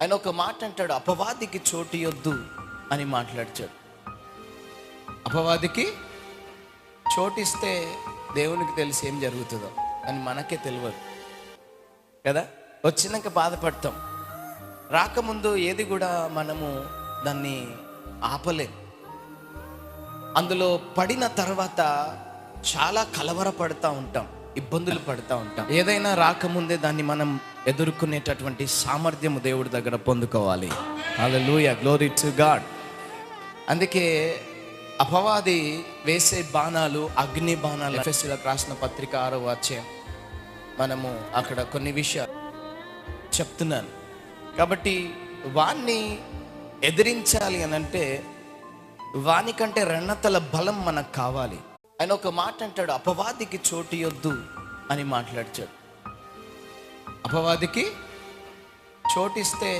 ఆయన ఒక మాట అంటాడు, అపవాదికి చోటియొద్దు అని మాట్లాడాడు. అపవాదికి చోటిస్తే దేవునికి తెలిసి ఏం జరుగుతుందో అని మనకే తెలియదు కదా. వచ్చినాక బాధపడతాం, రాకముందు ఏది కూడా మనము దాన్ని ఆపలేం. అందులో పడిన తర్వాత చాలా కలవరపడతా ఉంటాం, ఇబ్బందులు పడుతూ ఉంటాం. ఏదైనా రాకముందే దాన్ని మనం ఎదుర్కొనేటటువంటి సామర్థ్యము దేవుడి దగ్గర పొందుకోవాలి. హల్లెలూయా, గ్లోరీ టు గాడ్. అందుకే అపవాది వేసే బాణాలు అగ్ని బాణాలు. ఎఫెసీయులకు రాసిన పత్రిక 6వ అధ్యాయం మనము అక్కడ కొన్ని విషయాలు చెప్తున్నాను. కాబట్టి వాణ్ణి ఎదిరించాలి అని అంటే వానికంటే రెండతల బలం మనకు కావాలి. ఆయన ఒక మాట అంటాడు, అపవాదికి చోటియొద్దు అని మాట్లాడాడు. అపవాదికి చోటిస్తే